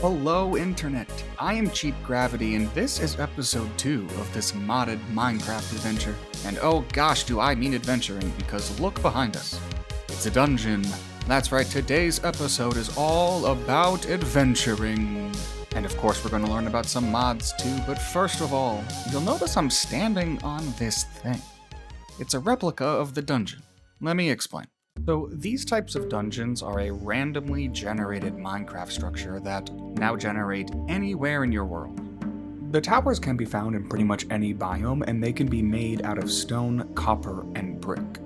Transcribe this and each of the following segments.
Hello Internet, I am Cheap Gravity and this is episode 2 of this modded Minecraft adventure. And oh gosh do I mean adventuring, because look behind us. It's a dungeon. That's right, today's episode is all about adventuring. And of course we're going to learn about some mods too, but first of all, you'll notice I'm standing on this thing. It's a replica of the dungeon. Let me explain. So these types of dungeons are a randomly generated Minecraft structure that now generate anywhere in your world. The towers can be found in pretty much any biome, and they can be made out of stone, copper, and brick.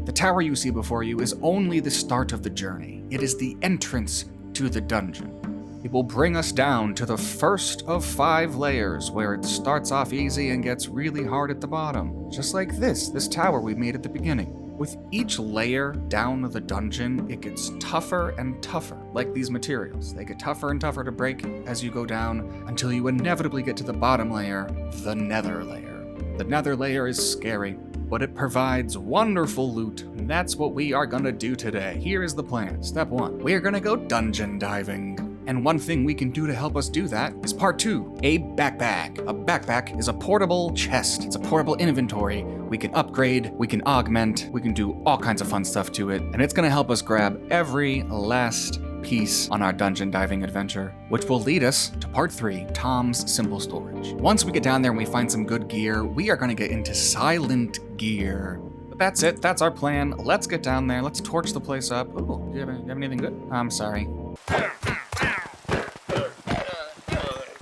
The tower you see before you is only the start of the journey. It is the entrance to the dungeon. It will bring us down to the first of 5 layers, where it starts off easy and gets really hard at the bottom. Just like this tower we made at the beginning. With each layer down the dungeon, it gets tougher and tougher, like these materials. They get tougher and tougher to break as you go down, until you inevitably get to the bottom layer, the Nether layer. The Nether layer is scary, but it provides wonderful loot, and that's what we are gonna do today. Here is the plan. Step 1, we are gonna go dungeon diving. And one thing we can do to help us do that is part 2, a backpack. A backpack is a portable chest. It's a portable inventory. We can upgrade, we can augment, we can do all kinds of fun stuff to it. And it's gonna help us grab every last piece on our dungeon diving adventure, which will lead us to part 3, Tom's Simple Storage. Once we get down there and we find some good gear, we are gonna get into silent gear. But that's it, that's our plan. Let's get down there, let's torch the place up. Ooh, do you have anything good? I'm sorry.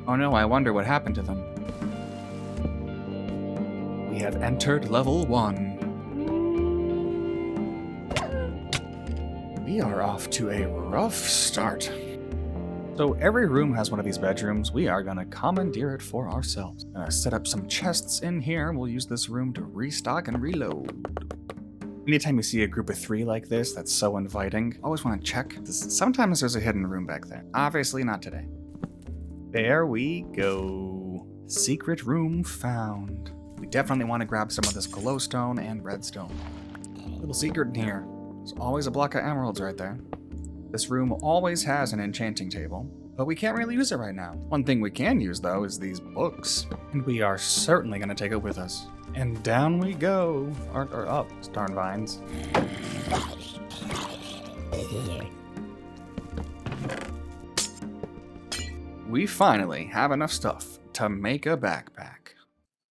Oh no, I wonder what happened to them. We have entered level 1. We are off to a rough start. So every room has one of these bedrooms. We are gonna commandeer it for ourselves. Set up some chests in here. We'll use this room to restock and reload. Anytime you see a group of 3 like this, that's so inviting. Always want to check. Sometimes there's a hidden room back there. Obviously not today. There we go. Secret room found. We definitely want to grab some of this glowstone and redstone. Little secret in here. There's always a block of emeralds right there. This room always has an enchanting table, but we can't really use it right now. One thing we can use though is these books, and we are certainly going to take it with us. And down we go. Or up, darn vines. We finally have enough stuff to make a backpack.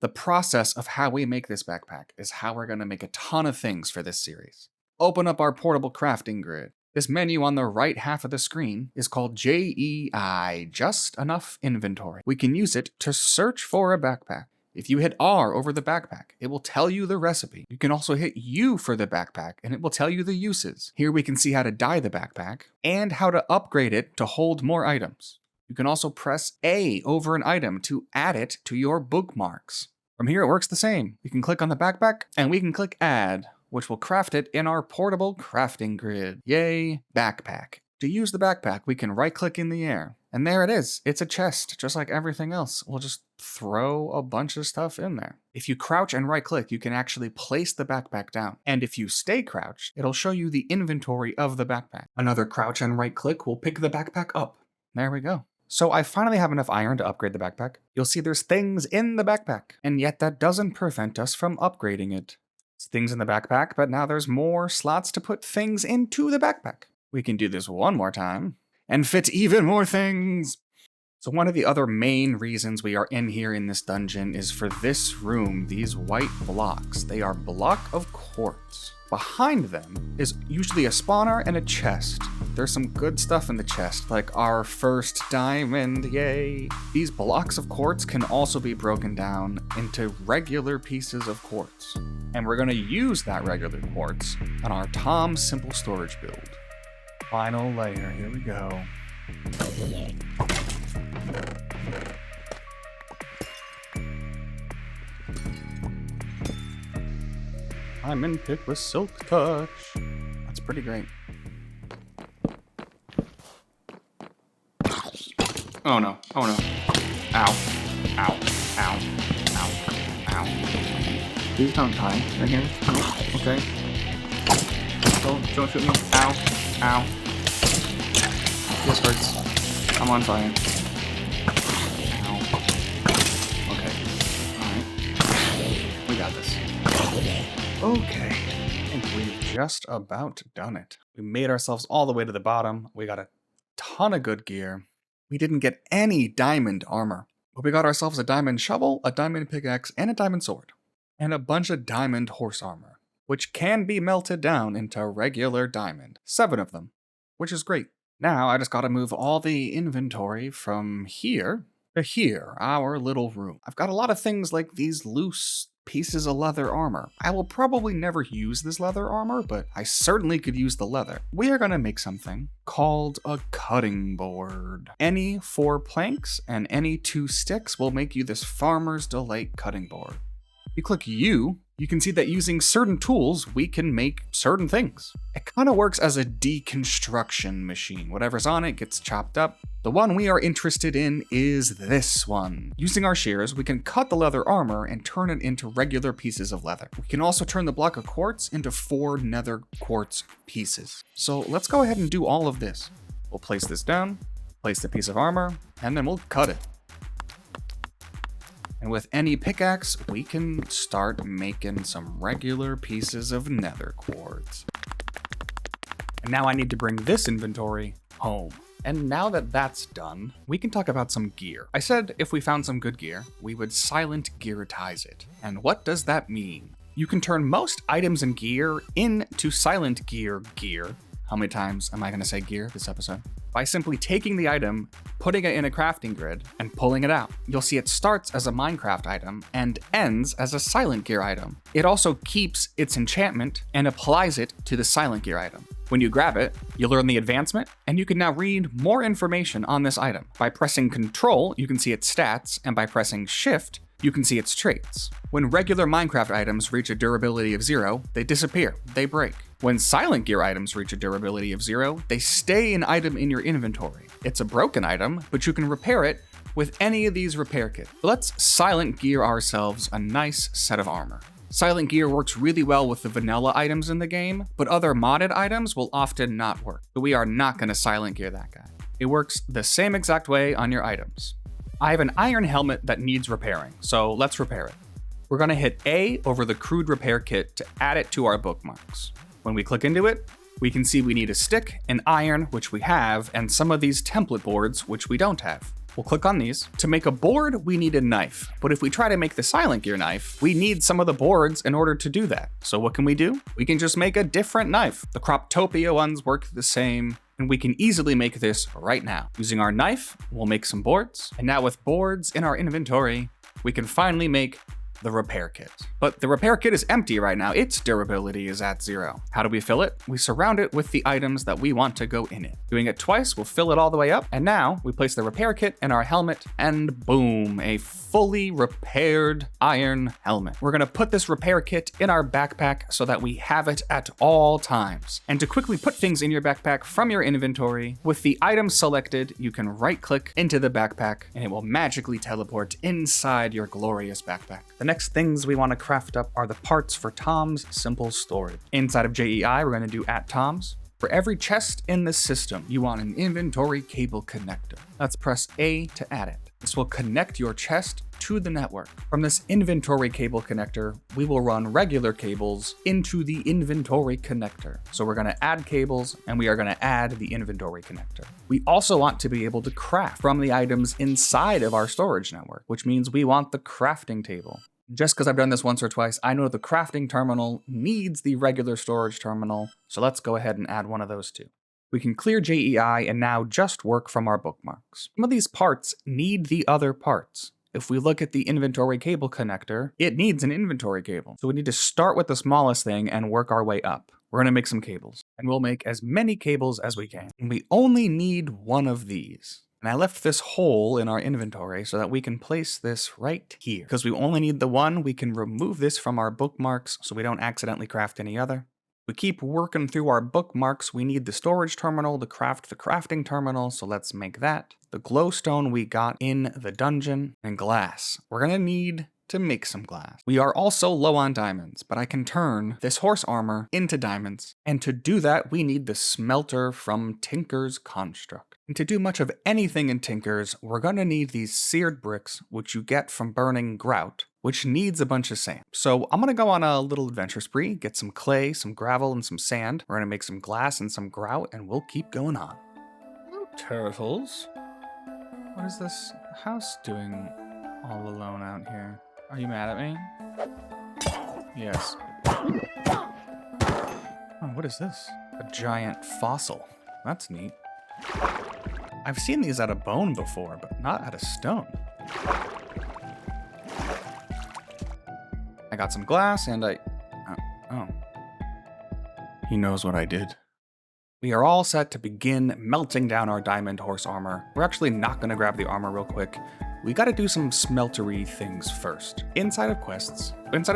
The process of how we make this backpack is how we're going to make a ton of things for this series. Open up our portable crafting grid. This menu on the right half of the screen is called JEI, Just Enough Inventory. We can use it to search for a backpack. If you hit R over the backpack, it will tell you the recipe. You can also hit U for the backpack, and it will tell you the uses. Here we can see how to dye the backpack, and how to upgrade it to hold more items. You can also press A over an item to add it to your bookmarks. From here it works the same. You can click on the backpack, and we can click Add, which will craft it in our portable crafting grid. Yay, backpack. To use the backpack, we can right-click in the air. And there it is. It's a chest, just like everything else. We'll just throw a bunch of stuff in there. If you crouch and right-click, you can actually place the backpack down. And if you stay crouched, it'll show you the inventory of the backpack. Another crouch and right-click will pick the backpack up. There we go. So I finally have enough iron to upgrade the backpack. You'll see there's things in the backpack, and yet that doesn't prevent us from upgrading it. There's things in the backpack, but now there's more slots to put things into the backpack. We can do this one more time, and fit even more things. So one of the other main reasons we are in here in this dungeon is for this room, these white blocks. They are block of quartz. Behind them is usually a spawner and a chest. There's some good stuff in the chest, like our first diamond, yay! These blocks of quartz can also be broken down into regular pieces of quartz. And we're gonna use that regular quartz on our Tom's Simple Storage build. Final layer, here we go. I'm in pit with silk touch. That's pretty great. Oh no, oh no. Ow, ow, ow, ow, ow. Please don't die right here. Oh, okay. Don't shoot me. Ow, ow. This hurts. I'm on fire. Ow. Okay. Alright. We got this. Okay. I think we've just about done it. We made ourselves all the way to the bottom. We got a ton of good gear. We didn't get any diamond armor. But we got ourselves a diamond shovel, a diamond pickaxe, and a diamond sword. And a bunch of diamond horse armor, which can be melted down into regular diamond. 7 of them, which is great. Now I just gotta move all the inventory from here to here, our little room. I've got a lot of things like these loose pieces of leather armor. I will probably never use this leather armor, but I certainly could use the leather. We are gonna make something called a cutting board. Any 4 planks and any 2 sticks will make you this Farmer's Delight cutting board. If you click U, you can see that using certain tools, we can make certain things. It kind of works as a deconstruction machine. Whatever's on it gets chopped up. The one we are interested in is this one. Using our shears, we can cut the leather armor and turn it into regular pieces of leather. We can also turn the block of quartz into 4 nether quartz pieces. So let's go ahead and do all of this. We'll place this down, place the piece of armor, and then we'll cut it. And with any pickaxe, we can start making some regular pieces of nether quartz. And now I need to bring this inventory home. And now that that's done, we can talk about some gear. I said if we found some good gear, we would silent gearitize it. And what does that mean? You can turn most items and gear into silent gear. How many times am I going to say gear this episode? By simply taking the item, putting it in a crafting grid, and pulling it out. You'll see it starts as a Minecraft item and ends as a silent gear item. It also keeps its enchantment and applies it to the silent gear item. When you grab it, you learn the advancement, and you can now read more information on this item. By pressing Control, you can see its stats, and by pressing Shift, you can see its traits. When regular Minecraft items reach a durability of 0, they disappear, they break. When silent gear items reach a durability of 0, they stay an item in your inventory. It's a broken item, but you can repair it with any of these repair kits. Let's silent gear ourselves a nice set of armor. Silent gear works really well with the vanilla items in the game, but other modded items will often not work. But we are not going to silent gear that guy. It works the same exact way on your items. I have an iron helmet that needs repairing, so let's repair it. We're going to hit A over the crude repair kit to add it to our bookmarks. When we click into it, we can see we need a stick, an iron, which we have, and some of these template boards, which we don't have. We'll click on these. To make a board, we need a knife, but if we try to make the silent gear knife, we need some of the boards in order to do that. So what can we do? We can just make a different knife. The Croptopia ones work the same, and we can easily make this right now. Using our knife, we'll make some boards, and now with boards in our inventory, we can finally make the repair kit. But the repair kit is empty right now. Its durability is at 0. How do we fill it? We surround it with the items that we want to go in it. Doing it twice will fill it all the way up. And now we place the repair kit in our helmet and boom, a fully repaired iron helmet. We're gonna put this repair kit in our backpack so that we have it at all times. And to quickly put things in your backpack from your inventory, with the item selected, you can right click into the backpack and it will magically teleport inside your glorious backpack. The next things we want to craft up are the parts for Tom's simple storage. Inside of JEI, we're going to do @Tom's. For every chest in the system, you want an inventory cable connector. Let's press A to add it. This will connect your chest to the network. From this inventory cable connector, we will run regular cables into the inventory connector. So we're going to add cables and we are going to add the inventory connector. We also want to be able to craft from the items inside of our storage network, which means we want the crafting table. Just because I've done this once or twice, I know the crafting terminal needs the regular storage terminal, so let's go ahead and add one of those two. We can clear JEI and now just work from our bookmarks. Some of these parts need the other parts. If we look at the inventory cable connector, it needs an inventory cable. So we need to start with the smallest thing and work our way up. We're gonna make some cables, and we'll make as many cables as we can. And we only need one of these. And I left this hole in our inventory so that we can place this right here. Because we only need the one, we can remove this from our bookmarks so we don't accidentally craft any other. We keep working through our bookmarks. We need the storage terminal to craft the crafting terminal, so let's make that. The glowstone we got in the dungeon, and glass. We're gonna need to make some glass. We are also low on diamonds, but I can turn this horse armor into diamonds. And to do that, we need the smelter from Tinker's Construct. And to do much of anything in Tinkers, we're going to need these seared bricks, which you get from burning grout, which needs a bunch of sand. So I'm going to go on a little adventure spree, get some clay, some gravel, and some sand. We're going to make some glass and some grout, and we'll keep going on. Hello, turtles. What is this house doing all alone out here? Are you mad at me? Yes. Oh, what is this? A giant fossil. That's neat. I've seen these out of bone before, but not out of stone. I got some glass and oh. He knows what I did. We are all set to begin melting down our diamond horse armor. We're actually not gonna grab the armor real quick. We gotta do some smeltery things first. Inside of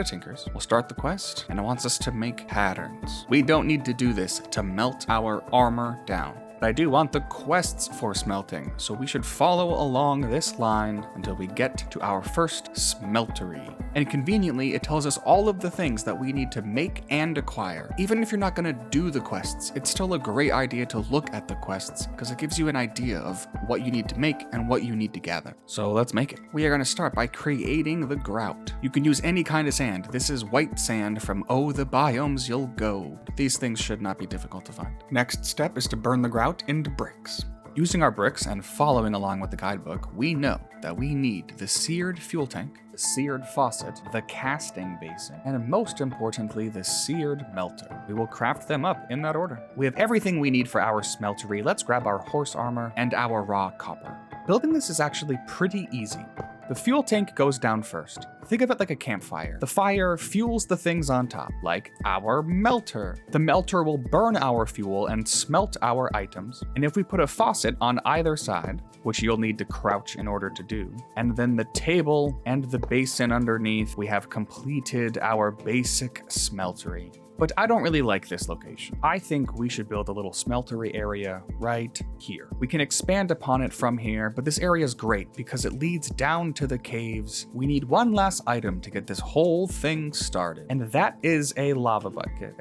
Tinkers, we'll start the quest, and it wants us to make patterns. We don't need to do this to melt our armor down. But I do want the quests for smelting, so we should follow along this line until we get to our first smeltery. And conveniently, it tells us all of the things that we need to make and acquire. Even if you're not gonna do the quests, it's still a great idea to look at the quests, because it gives you an idea of what you need to make and what you need to gather. So let's make it. We are gonna start by creating the grout. You can use any kind of sand. This is white sand from Oh the Biomes You'll Go. These things should not be difficult to find. Next step is to burn the grout into bricks. Using our bricks and following along with the guidebook, we know that we need the seared fuel tank, the seared faucet, the casting basin, and most importantly, the seared melter. We will craft them up in that order. We have everything we need for our smeltery. Let's grab our horse armor and our raw copper. Building this is actually pretty easy. The fuel tank goes down first. Think of it like a campfire. The fire fuels the things on top, like our melter. The melter will burn our fuel and smelt our items. And if we put a faucet on either side, which you'll need to crouch in order to do, and then the table and the basin underneath, we have completed our basic smeltery. But I don't really like this location. I think we should build a little smeltery area right here. We can expand upon it from here, but this area is great because it leads down to the caves. We need one last item to get this whole thing started, and that is a lava bucket.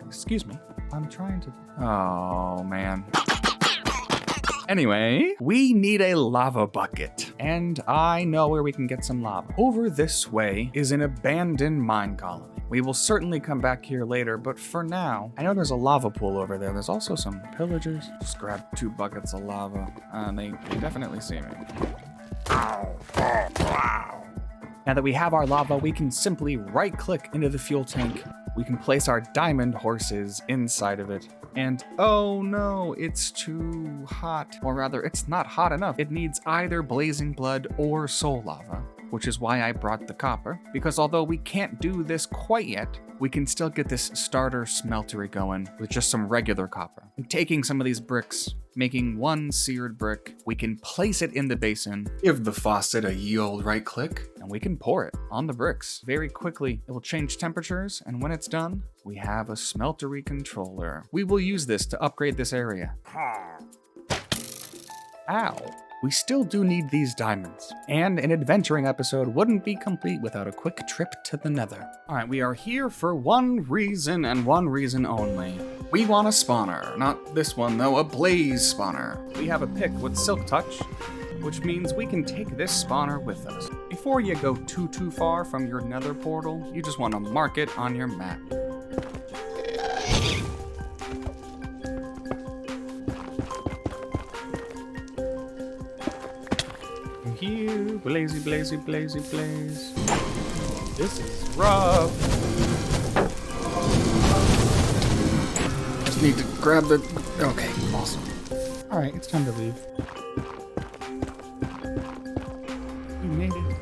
Excuse me, I'm trying to... Oh, man. Anyway, we need a lava bucket, and I know where we can get some lava. Over this way is an abandoned mine colony. We will certainly come back here later, but for now, I know there's a lava pool over there. There's also some pillagers. Just grab 2 buckets of lava. They definitely see me. Now that we have our lava, we can simply right-click into the fuel tank. We can place our diamond horses inside of it. And oh no, it's too hot. Or rather, it's not hot enough. It needs either blazing blood or soul lava, which is why I brought the copper. Because although we can't do this quite yet, we can still get this starter smeltery going with just some regular copper. And taking some of these bricks, making 1 seared brick, we can place it in the basin, give the faucet a ye old right click, and we can pour it on the bricks. Very quickly, it will change temperatures, and when it's done, we have a smeltery controller. We will use this to upgrade this area. Ow. We still do need these diamonds, and an adventuring episode wouldn't be complete without a quick trip to the Nether. Alright, we are here for one reason and one reason only. We want a spawner. Not this one though, a blaze spawner. We have a pick with silk touch, which means we can take this spawner with us. Before you go too far from your Nether portal, you just want to mark it on your map. Here, blazy, blazy, blazy, blaze. This is rough. Just need to grab the... Okay, awesome. Alright, it's time to leave. We made it.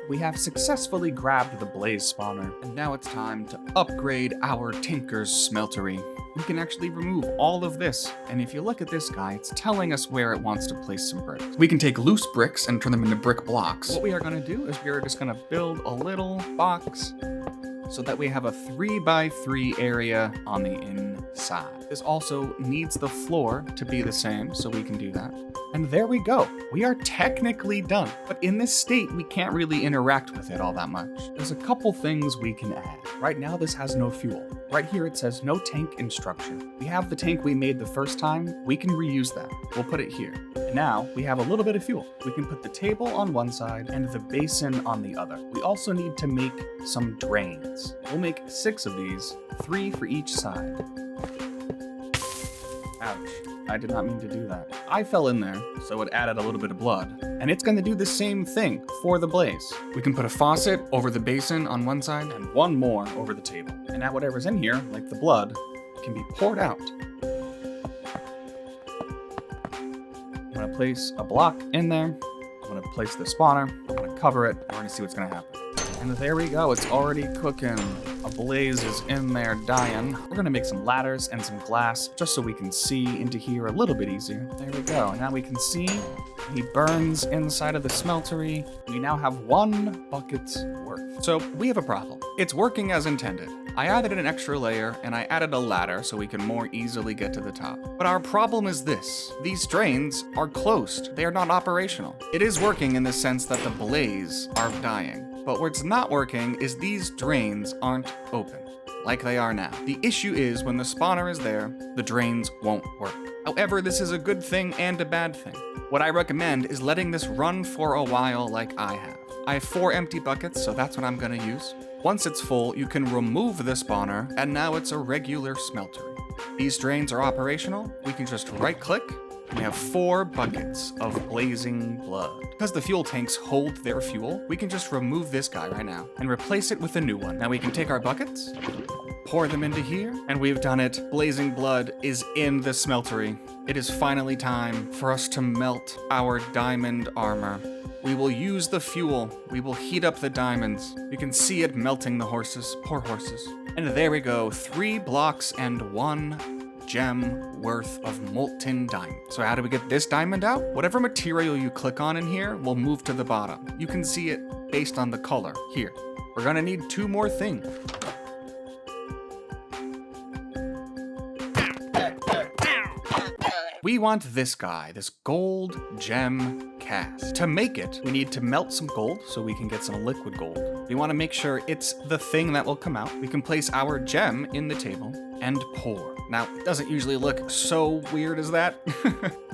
We have successfully grabbed the blaze spawner, and now it's time to upgrade our Tinker's Smeltery. We can actually remove all of this, and if you look at this guy, it's telling us where it wants to place some bricks. We can take loose bricks and turn them into brick blocks. What we are going to do is we are just going to build a little box so that we have a 3x3 area on the inside. This also needs the floor to be the same, so we can do that. And there we go. We are technically done. But in this state, we can't really interact with it all that much. There's a couple things we can add. Right now, this has no fuel. Right here it says no tank in structure. We have the tank we made the first time, we can reuse that. We'll put it here. And now we have a little bit of fuel. We can put the table on one side and the basin on the other. We also need to make some drains. We'll make 6 of these, 3 for each side. Ouch. I did not mean to do that. I fell in there, so it added a little bit of blood. And it's gonna do the same thing for the blaze. We can put a faucet over the basin on one side and one more over the table. And now whatever's in here, like the blood, can be poured out. I'm gonna place a block in there. I'm gonna place the spawner. I'm gonna cover it, and we're gonna see what's gonna happen. And there we go, it's already cooking. A blaze is in there dying. We're gonna make some ladders and some glass just so we can see into here a little bit easier. There we go, now we can see he burns inside of the smeltery. We now have 1 bucket's worth. So we have a problem. It's working as intended. I added an extra layer and I added a ladder so we can more easily get to the top. But our problem is this. These drains are closed. They are not operational. It is working in the sense that the blaze are dying. But where it's not working is these drains aren't open, like they are now. The issue is when the spawner is there, the drains won't work. However, this is a good thing and a bad thing. What I recommend is letting this run for a while like I have. I have 4 empty buckets, so that's what I'm gonna use. Once it's full, you can remove the spawner, and now it's a regular smeltery. These drains are operational. We can just right-click. We have 4 buckets of blazing blood. Because the fuel tanks hold their fuel, we can just remove this guy right now and replace it with a new one. Now we can take our buckets, pour them into here, and we've done it. Blazing blood is in the smeltery. It is finally time for us to melt our diamond armor. We will use the fuel. We will heat up the diamonds. You can see it melting the horses. Poor horses. And there we go. 3 blocks and 1 gem worth of molten diamond. So how do we get this diamond out? Whatever material you click on in here will move to the bottom. You can see it based on the color here. We're gonna need 2 more things. We want this guy, this gold gem cast. To make it, we need to melt some gold so we can get some liquid gold. We want to make sure it's the thing that will come out. We can place our gem in the table and pour. Now, it doesn't usually look so weird as that.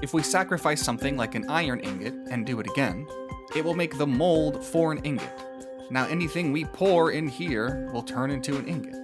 If we sacrifice something like an iron ingot and do it again, it will make the mold for an ingot. Now, anything we pour in here will turn into an ingot.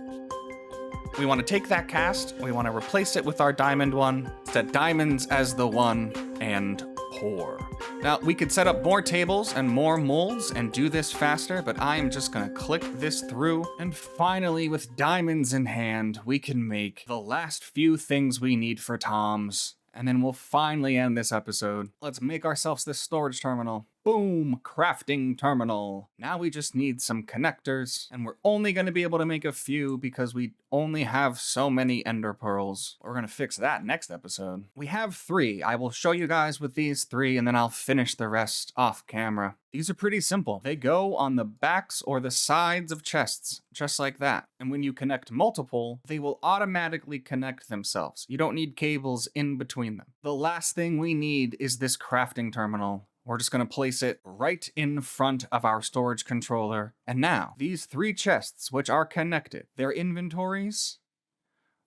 We want to take that cast, we want to replace it with our diamond one, set diamonds as the one, and pour. Now, we could set up more tables and more molds and do this faster, but I am just gonna click this through, and finally, with diamonds in hand, we can make the last few things we need for Tom's, and then we'll finally end this episode. Let's make ourselves this storage terminal. Boom, crafting terminal. Now we just need some connectors, and we're only gonna be able to make a few because we only have so many ender pearls. We're gonna fix that next episode. We have 3. I will show you guys with these 3, and then I'll finish the rest off camera. These are pretty simple. They go on the backs or the sides of chests, just like that. And when you connect multiple, they will automatically connect themselves. You don't need cables in between them. The last thing we need is this crafting terminal. We're just going to place it right in front of our storage controller. And now, these 3 chests, which are connected, their inventories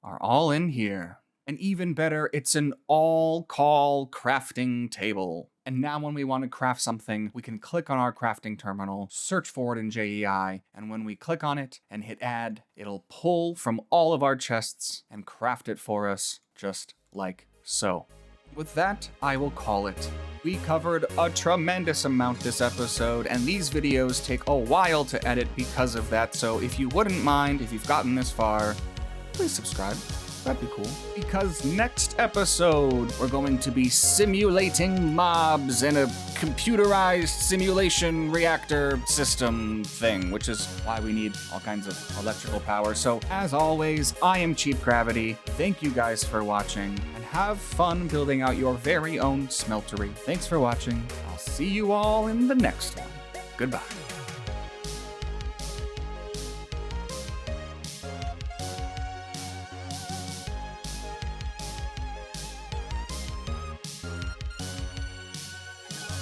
are all in here. And even better, it's an all-call crafting table. And now when we want to craft something, we can click on our crafting terminal, search for it in JEI, and when we click on it and hit add, it'll pull from all of our chests and craft it for us, just like so. With that, I will call it. We covered a tremendous amount this episode, and these videos take a while to edit because of that, so if you wouldn't mind, if you've gotten this far, please subscribe. That'd be cool. Because next episode, we're going to be simulating mobs in a computerized simulation reactor system thing, which is why we need all kinds of electrical power. So, as always, I am Cheap Gravity. Thank you guys for watching, and have fun building out your very own smeltery. Thanks for watching. I'll see you all in the next one. Goodbye.